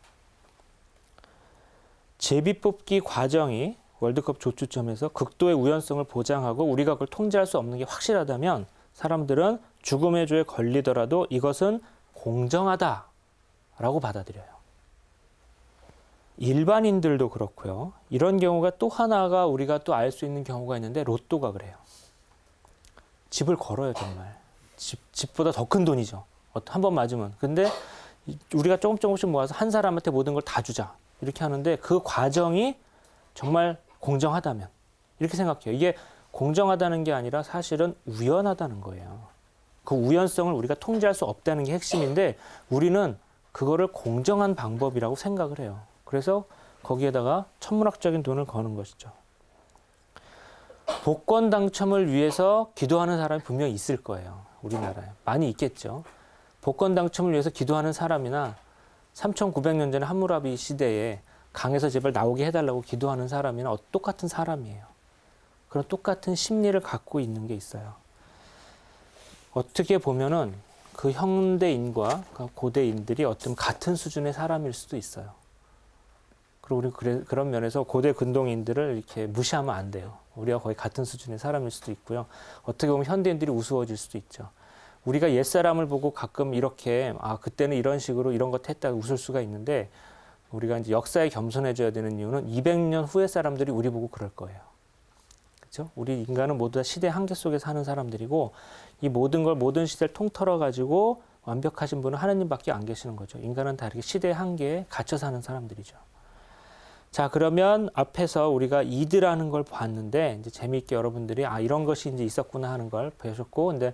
제비뽑기 과정이 월드컵 조추첨에서 극도의 우연성을 보장하고 우리가 그걸 통제할 수 없는 게 확실하다면 사람들은 죽음의 조에 걸리더라도 이것은 공정하다라고 받아들여요. 일반인들도 그렇고요. 이런 경우가 또 하나가 우리가 또 알 수 있는 경우가 있는데 로또가 그래요. 집을 걸어요, 정말. 집보다 더 큰 돈이죠. 한 번 맞으면. 근데 우리가 조금씩 모아서 한 사람한테 모든 걸 다 주자. 이렇게 하는데 그 과정이 정말 공정하다면. 이렇게 생각해요. 이게 공정하다는 게 아니라 사실은 우연하다는 거예요. 그 우연성을 우리가 통제할 수 없다는 게 핵심인데 우리는 그거를 공정한 방법이라고 생각을 해요. 그래서 거기에다가 천문학적인 돈을 거는 것이죠. 복권 당첨을 위해서 기도하는 사람이 분명히 있을 거예요. 우리나라에. 많이 있겠죠. 복권 당첨을 위해서 기도하는 사람이나 3,900년 전에 함무라비 시대에 강에서 제발 나오게 해달라고 기도하는 사람이나 똑같은 사람이에요. 그런 똑같은 심리를 갖고 있는 게 있어요. 어떻게 보면은 그 현대인과 고대인들이 어떤 같은 수준의 사람일 수도 있어요. 그리고 우리 그런 면에서 고대 근동인들을 이렇게 무시하면 안 돼요. 우리가 거의 같은 수준의 사람일 수도 있고요. 어떻게 보면 현대인들이 우스워질 수도 있죠. 우리가 옛사람을 보고 가끔 이렇게 그때는 이런 식으로 이런 것 했다고 웃을 수가 있는데 우리가 이제 역사에 겸손해져야 되는 이유는 200년 후의 사람들이 우리 보고 그럴 거예요. 그렇죠? 우리 인간은 모두 다 시대 한계 속에 사는 사람들이고 이 모든 시대를 통틀어 가지고 완벽하신 분은 하나님밖에 안 계시는 거죠. 인간은 다 이렇게 시대 한계에 갇혀 사는 사람들이죠. 자, 그러면 앞에서 우리가 이드라는 걸 봤는데 이제 재미있게 여러분들이 이런 것이 이제 있었구나 하는 걸 배우셨고, 근데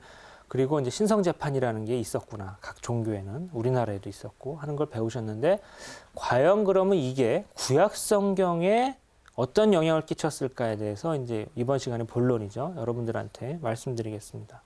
그리고 이제 신성재판이라는 게 있었구나. 각 종교에는 우리나라에도 있었고 하는 걸 배우셨는데 과연 그러면 이게 구약 성경에 어떤 영향을 끼쳤을까에 대해서 이제 이번 시간에 본론이죠. 여러분들한테 말씀드리겠습니다.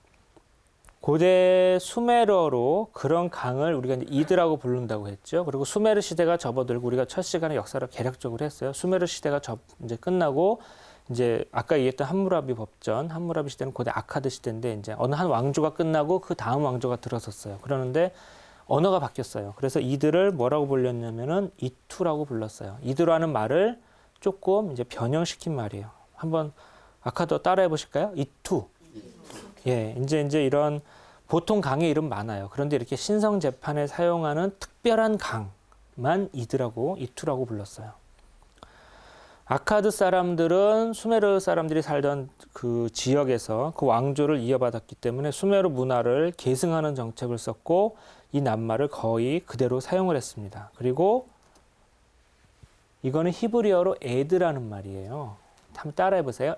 고대 수메르어로 그런 강을 우리가 이제 이드라고 부른다고 했죠. 그리고 수메르 시대가 접어들고 우리가 첫 시간에 역사를 개략적으로 했어요. 수메르 시대가 이제 끝나고 이제 아까 얘기했던 함무라비 법전, 함무라비 시대는 고대 아카드 시대인데 이제 어느 한 왕조가 끝나고 그 다음 왕조가 들어섰어요. 그러는데 언어가 바뀌었어요. 그래서 이드를 뭐라고 불렸냐면은 이투라고 불렀어요. 이드라는 말을 조금 이제 변형시킨 말이에요. 한번 아카드 따라해 보실까요? 이투. 예, 이제 이런 보통 강의 이름 많아요. 그런데 이렇게 신성 재판에 사용하는 특별한 강만 이투라고 불렀어요. 아카드 사람들은 수메르 사람들이 살던 그 지역에서 그 왕조를 이어받았기 때문에 수메르 문화를 계승하는 정책을 썼고 이 낱말을 거의 그대로 사용을 했습니다. 그리고 이거는 히브리어로 에드라는 말이에요. 한번 따라해 보세요.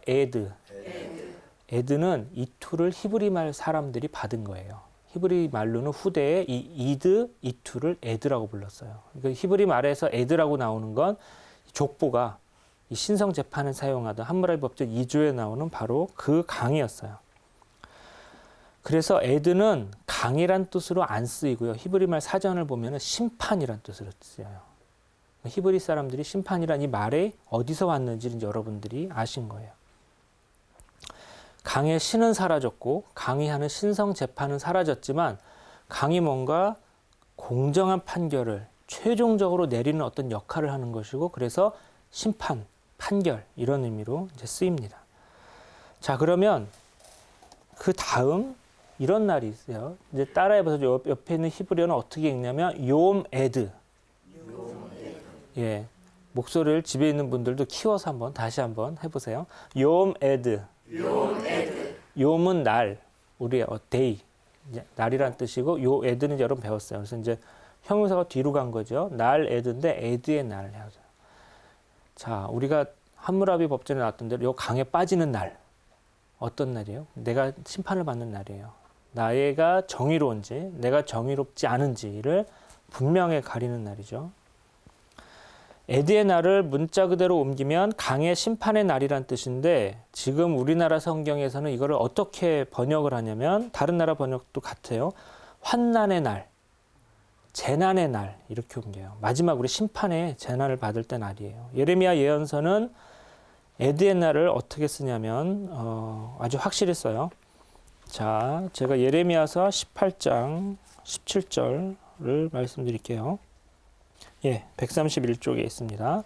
에드는 이투를 히브리 말 사람들이 받은 거예요. 히브리 말로는 후대에 이 이투를 에드라고 불렀어요. 그러니까 히브리 말에서 에드라고 나오는 건 족보가 이 신성 재판을 사용하던 함무라비 법전 2조에 나오는 바로 그 강이었어요. 그래서 에드는 강이란 뜻으로 안 쓰이고요. 히브리 말 사전을 보면 심판이란 뜻으로 쓰여요. 히브리 사람들이 심판이란 이 말이 어디서 왔는지 이제 여러분들이 아신 거예요. 강의 신은 사라졌고 강의하는 신성 재판은 사라졌지만 강이 뭔가 공정한 판결을 최종적으로 내리는 어떤 역할을 하는 것이고 그래서 심판, 판결 이런 의미로 이제 쓰입니다. 자, 그러면 그 다음 이런 날이 있어요. 이제 따라해보세요. 옆에 있는 히브리어는 어떻게 읽냐면 욤 에드. 예, 목소리를 집에 있는 분들도 키워서 다시 한번 해보세요. 욤 에드. 욤은 날, 우리의 데이, 날이란 뜻이고 요 에드는 여러분 배웠어요. 그래서 이제 형용사가 뒤로 간 거죠. 날 에드인데 에드의 날 해야죠. 자, 우리가 함무라비 법전에 나왔던 대로 요 강에 빠지는 날 어떤 날이에요? 내가 심판을 받는 날이에요. 나가 정의로운지 내가 정의롭지 않은지를 분명히 가리는 날이죠. 에드의 날을 문자 그대로 옮기면 강의 심판의 날이란 뜻인데 지금 우리나라 성경에서는 이거를 어떻게 번역을 하냐면 다른 나라 번역도 같아요. 환난의 날, 재난의 날 이렇게 옮겨요. 마지막 우리 심판의 재난을 받을 때 날이에요. 예레미야 예언서는 에드의 날을 어떻게 쓰냐면 아주 확실히 써요. 자, 제가 예레미야서 18장 17절을 말씀드릴게요. 예, 131쪽에 있습니다.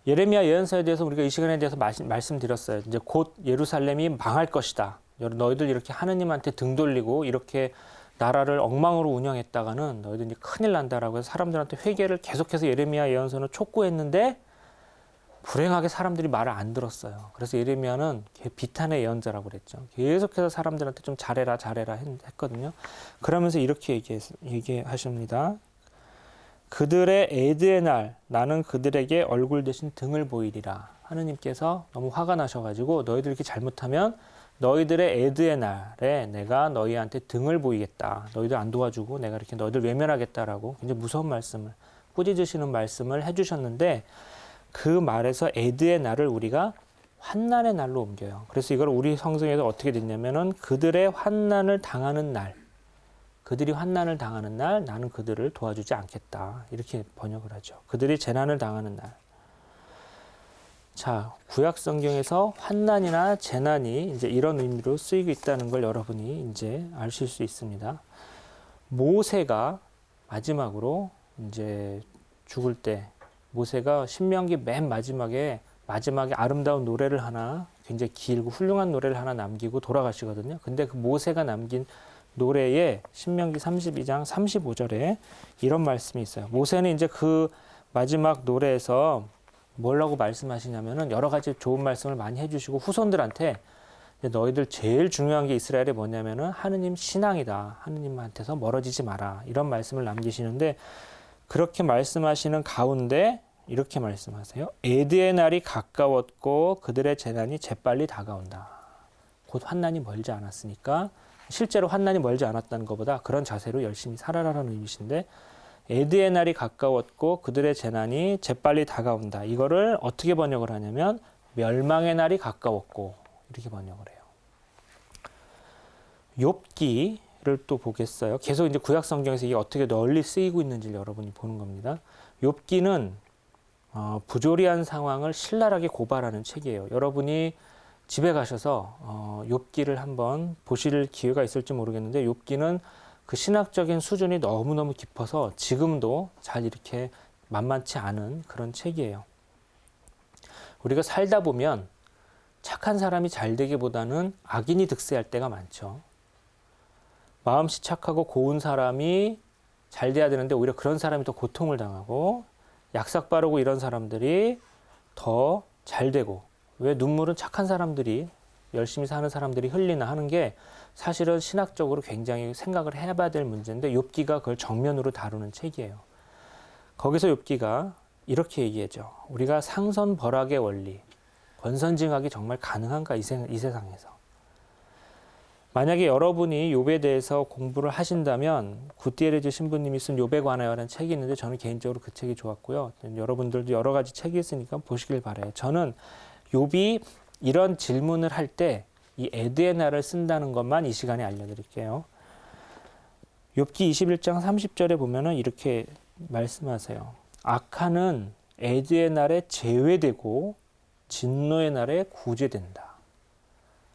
예레미야 예언서에 대해서 우리가 이 시간에 대해서 말씀드렸어요. 이제 곧 예루살렘이 망할 것이다. 너희들 이렇게 하느님한테 등 돌리고 이렇게 나라를 엉망으로 운영했다가는 너희들 이제 큰일 난다라고 해서 사람들한테 회개를 계속해서 예레미야 예언서는 촉구했는데 불행하게 사람들이 말을 안 들었어요. 그래서 예레미야는 비탄의 예언자라고 그랬죠. 계속해서 사람들한테 좀 잘해라 했거든요. 그러면서 이렇게 얘기하십니다. 그들의 애드의 날 나는 그들에게 얼굴 대신 등을 보이리라. 하느님께서 너무 화가 나셔가지고 너희들 이렇게 잘못하면 너희들의 애드의 날에 내가 너희한테 등을 보이겠다. 너희들 안 도와주고 내가 이렇게 너희들 외면하겠다라고 굉장히 무서운 말씀을 꾸짖으시는 말씀을 해주셨는데 그 말에서 애드의 날을 우리가 환난의 날로 옮겨요. 그래서 이걸 우리 성경에서 어떻게 됐냐면은 그들의 환난을 당하는 날, 그들이 환난을 당하는 날 나는 그들을 도와주지 않겠다. 이렇게 번역을 하죠. 그들이 재난을 당하는 날. 자, 구약 성경에서 환난이나 재난이 이제 이런 의미로 쓰이고 있다는 걸 여러분이 이제 아실 수 있습니다. 모세가 마지막으로 이제 죽을 때 모세가 신명기 맨 마지막에 아름다운 노래를 하나 굉장히 길고 훌륭한 노래를 하나 남기고 돌아가시거든요. 근데 그 모세가 남긴 노래에 신명기 32장 35절에 이런 말씀이 있어요. 모세는 이제 그 마지막 노래에서 뭐라고 말씀하시냐면은 여러 가지 좋은 말씀을 많이 해주시고 후손들한테 너희들 제일 중요한 게 이스라엘에 뭐냐면은 하느님 신앙이다. 하느님한테서 멀어지지 마라. 이런 말씀을 남기시는데 그렇게 말씀하시는 가운데 이렇게 말씀하세요. 애드의 날이 가까웠고 그들의 재난이 재빨리 다가온다. 곧 환난이 멀지 않았으니까 실제로 환난이 멀지 않았다는 것보다 그런 자세로 열심히 살아라라는 의미신데 애드의 날이 가까웠고 그들의 재난이 재빨리 다가온다. 이거를 어떻게 번역을 하냐면 멸망의 날이 가까웠고 이렇게 번역을 해요. 욥기를 또 보겠어요. 계속 이제 구약 성경에서 이게 어떻게 널리 쓰이고 있는지 여러분이 보는 겁니다. 욥기는 부조리한 상황을 신랄하게 고발하는 책이에요. 여러분이 집에 가셔서 욥기를 한번 보실 기회가 있을지 모르겠는데 욥기는 그 신학적인 수준이 너무너무 깊어서 지금도 잘 이렇게 만만치 않은 그런 책이에요. 우리가 살다 보면 착한 사람이 잘 되기보다는 악인이 득세할 때가 많죠. 마음씨 착하고 고운 사람이 잘 돼야 되는데 오히려 그런 사람이 더 고통을 당하고 약삭 빠르고 이런 사람들이 더 잘 되고 왜 눈물은 착한 사람들이 열심히 사는 사람들이 흘리나 하는 게 사실은 신학적으로 굉장히 생각을 해봐야 될 문제인데 욥기가 그걸 정면으로 다루는 책이에요. 거기서 욥기가 이렇게 얘기하죠. 우리가 상선벌악의 원리, 권선징악이 정말 가능한가 이 세상에서. 만약에 여러분이 욥에 대해서 공부를 하신다면 구티에레즈 신부님이 쓴 욥에 관하여라는 책이 있는데 저는 개인적으로 그 책이 좋았고요. 여러분들도 여러 가지 책이 있으니까 보시길 바라요. 저는 욥이 이런 질문을 할 때 이 애드의 날을 쓴다는 것만 이 시간에 알려드릴게요. 욥기 21장 30절에 보면은 이렇게 말씀하세요. 악한은 애드의 날에 제외되고 진노의 날에 구제된다.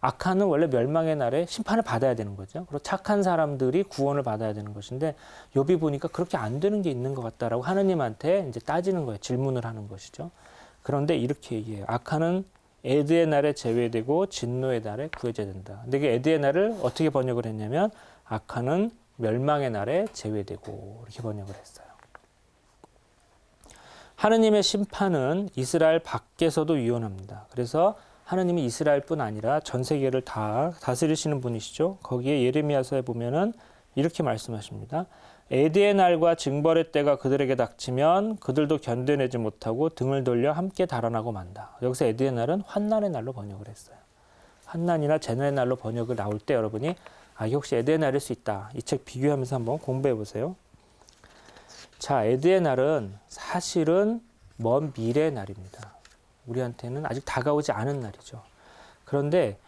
악한은 원래 멸망의 날에 심판을 받아야 되는 거죠. 그리고 착한 사람들이 구원을 받아야 되는 것인데 욥이 보니까 그렇게 안 되는 게 있는 것 같다라고 하느님한테 이제 따지는 거예요. 질문을 하는 것이죠. 그런데 이렇게 얘기해요. 악한은 애드의 날에 제외되고 진노의 날에 구제된다. 근데 그 애드의 날을 어떻게 번역을 했냐면 악한은 멸망의 날에 제외되고 이렇게 번역을 했어요. 하느님의 심판은 이스라엘 밖에서도 유연합니다. 그래서 하느님이 이스라엘뿐 아니라 전 세계를 다 다스리시는 분이시죠. 거기에 예레미야서에 보면은 이렇게 말씀하십니다. 애드의 날과 징벌의 때가 그들에게 닥치면 그들도 견뎌내지 못하고 등을 돌려 함께 달아나고 만다. 여기서 애드의 날은 환난의 날로 번역을 했어요. 환난이나 재난의 날로 번역을 나올 때 여러분이 이게 혹시 애드의 날일 수 있다. 이 책 비교하면서 한번 공부해 보세요. 자, 애드의 날은 사실은 먼 미래의 날입니다. 우리한테는 아직 다가오지 않은 날이죠. 그런데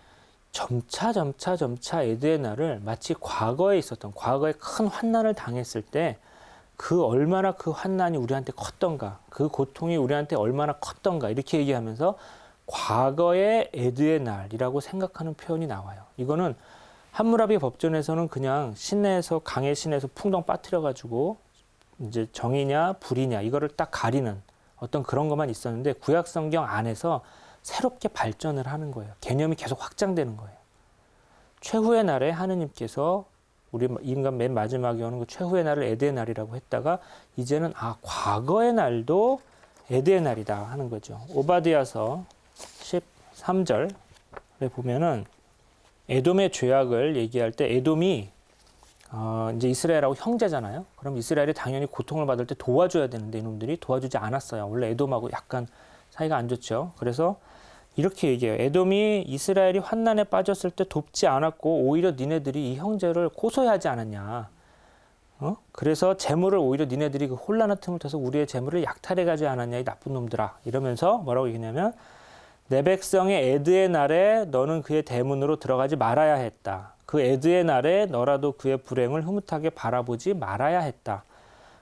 점차 애드의 날을 마치 과거에 큰 환난을 당했을 때 얼마나 그 환난이 우리한테 컸던가, 그 고통이 우리한테 얼마나 컸던가 이렇게 얘기하면서 과거의 애드의 날이라고 생각하는 표현이 나와요. 이거는 함무라비 법전에서는 그냥 강의 시내에서 풍덩 빠뜨려가지고 이제 정이냐 불이냐 이거를 딱 가리는 어떤 그런 것만 있었는데 구약 성경 안에서 새롭게 발전을 하는 거예요. 개념이 계속 확장되는 거예요. 최후의 날에 하느님께서 우리 인간 맨 마지막에 오는 그 최후의 날을 에드의 날이라고 했다가 이제는 과거의 날도 에드의 날이다 하는 거죠. 오바댜서 13절에 보면은 에돔의 죄악을 얘기할 때 에돔이 이제 이스라엘하고 형제잖아요. 그럼 이스라엘이 당연히 고통을 받을 때 도와줘야 되는데 이놈들이 도와주지 않았어요. 원래 에돔하고 약간 사이가 안 좋죠. 그래서 이렇게 얘기해요. 에돔이 이스라엘이 환난에 빠졌을 때 돕지 않았고 오히려 니네들이 이 형제를 고소해하지 않았냐. 그래서 재물을 오히려 니네들이 그 혼란한 틈을 타서 우리의 재물을 약탈해가지 않았냐 이 나쁜 놈들아. 이러면서 뭐라고 얘기냐면 내 백성의 에드의 날에 너는 그의 대문으로 들어가지 말아야 했다. 그 에드의 날에 너라도 그의 불행을 흐뭇하게 바라보지 말아야 했다.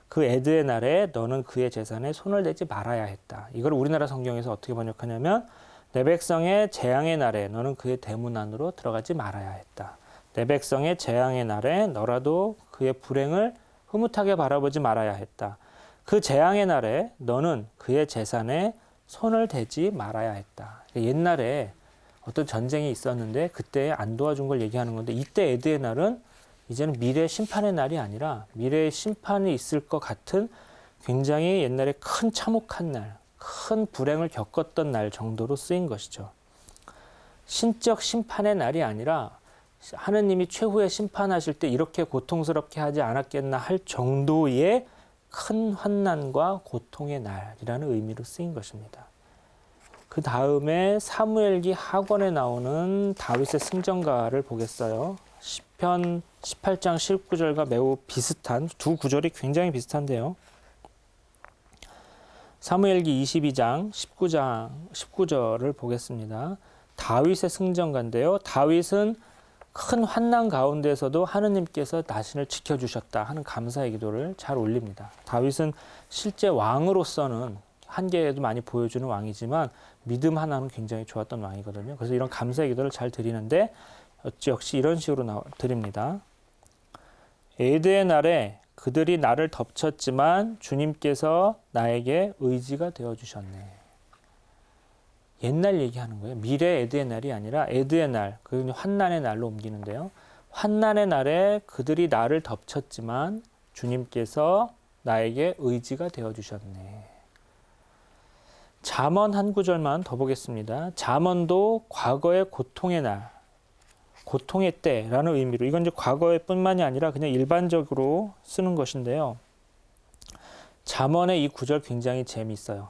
그 에드의 날에 너는 그의 재산에 손을 대지 말아야 했다. 이걸 우리나라 성경에서 어떻게 번역하냐면 내 백성의 재앙의 날에 너는 그의 대문 안으로 들어가지 말아야 했다. 내 백성의 재앙의 날에 너라도 그의 불행을 흐뭇하게 바라보지 말아야 했다. 그 재앙의 날에 너는 그의 재산에 손을 대지 말아야 했다. 옛날에 어떤 전쟁이 있었는데 그때 안 도와준 걸 얘기하는 건데 이때 에드의 날은 이제는 미래 심판의 날이 아니라 미래의 심판이 있을 것 같은 굉장히 옛날에 큰 참혹한 날, 큰 불행을 겪었던 날 정도로 쓰인 것이죠. 신적 심판의 날이 아니라 하느님이 최후의 심판하실 때 이렇게 고통스럽게 하지 않았겠나 할 정도의 큰 환난과 고통의 날이라는 의미로 쓰인 것입니다. 그 다음에 사무엘기 하권에 나오는 다윗의 승전가를 보겠어요. 시편 18장 19절과 매우 비슷한 두 구절이 굉장히 비슷한데요. 사무엘기 22장 19절을 보겠습니다. 다윗의 승전가인데요. 다윗은 큰 환난 가운데서도 하느님께서 자신을 지켜주셨다 하는 감사의 기도를 잘 올립니다. 다윗은 실제 왕으로서는 한계에도 많이 보여주는 왕이지만 믿음 하나는 굉장히 좋았던 왕이거든요. 그래서 이런 감사의 기도를 잘 드리는데 역시 이런 식으로 드립니다. 에드의 날에 그들이 나를 덮쳤지만 주님께서 나에게 의지가 되어주셨네. 옛날 얘기하는 거예요. 미래 에드의 날이 아니라 에드의 날, 그 환난의 날로 옮기는데요. 환난의 날에 그들이 나를 덮쳤지만 주님께서 나에게 의지가 되어주셨네. 잠언 한 구절만 더 보겠습니다. 잠언도 과거의 고통의 날, 고통의 때라는 의미로 이건 이제 과거의 뿐만이 아니라 그냥 일반적으로 쓰는 것인데요. 잠언의 이 구절 굉장히 재미있어요.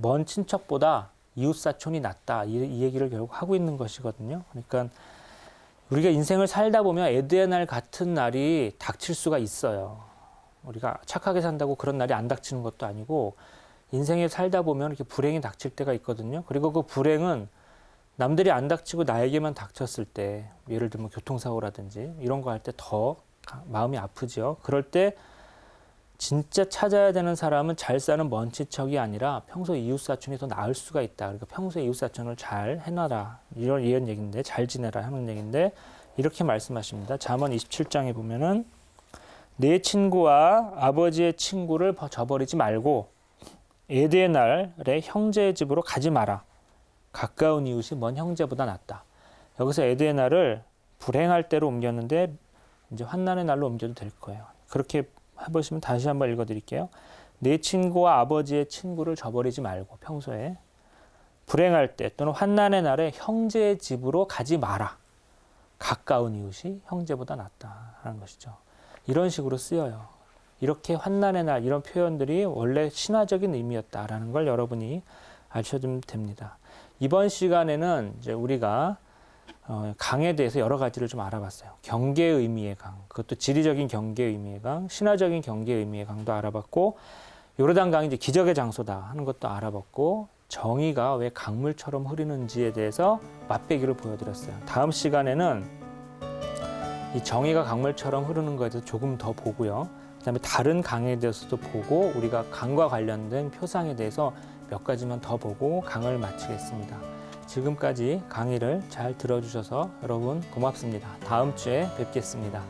먼 친척보다 이웃사촌이 낫다 이 얘기를 결국 하고 있는 것이거든요. 그러니까 우리가 인생을 살다 보면 에드의 날 같은 날이 닥칠 수가 있어요. 우리가 착하게 산다고 그런 날이 안 닥치는 것도 아니고 인생에 살다 보면 이렇게 불행이 닥칠 때가 있거든요. 그리고 그 불행은 남들이 안 닥치고 나에게만 닥쳤을 때, 예를 들면 교통사고라든지 이런 거 할 때 더 마음이 아프죠. 그럴 때 진짜 찾아야 되는 사람은 잘 사는 먼 친척이 아니라 평소 이웃사촌이 더 나을 수가 있다. 그러니까 평소에 이웃사촌을 잘 해놔라. 이런 얘기인데, 잘 지내라 하는 얘기인데 이렇게 말씀하십니다. 잠언 27장에 보면은 내 친구와 아버지의 친구를 저버리지 말고 에드의 날에 형제의 집으로 가지 마라. 가까운 이웃이 먼 형제보다 낫다. 여기서 에드의 날을 불행할 때로 옮겼는데 이제 환난의 날로 옮겨도 될 거예요. 그렇게 해보시면 다시 한번 읽어드릴게요. 내 친구와 아버지의 친구를 저버리지 말고 평소에 불행할 때 또는 환난의 날에 형제의 집으로 가지 마라. 가까운 이웃이 형제보다 낫다 하는 것이죠. 이런 식으로 쓰여요. 이렇게 환난의 날 이런 표현들이 원래 신화적인 의미였다라는 걸 여러분이 아셔주면 됩니다. 이번 시간에는 이제 우리가 강에 대해서 여러 가지를 좀 알아봤어요. 경계의 의미의 강, 그것도 지리적인 경계의 의미의 강, 신화적인 경계의 의미의 강도 알아봤고, 요르단강이 이제 기적의 장소다 하는 것도 알아봤고, 정의가 왜 강물처럼 흐르는지에 대해서 맛배기를 보여드렸어요. 다음 시간에는 이 정의가 강물처럼 흐르는 것에 대해서 조금 더 보고요. 그다음에 다른 강에 대해서도 보고 우리가 강과 관련된 표상에 대해서 몇 가지만 더 보고 강을 마치겠습니다. 지금까지 강의를 잘 들어주셔서 여러분 고맙습니다. 다음 주에 뵙겠습니다.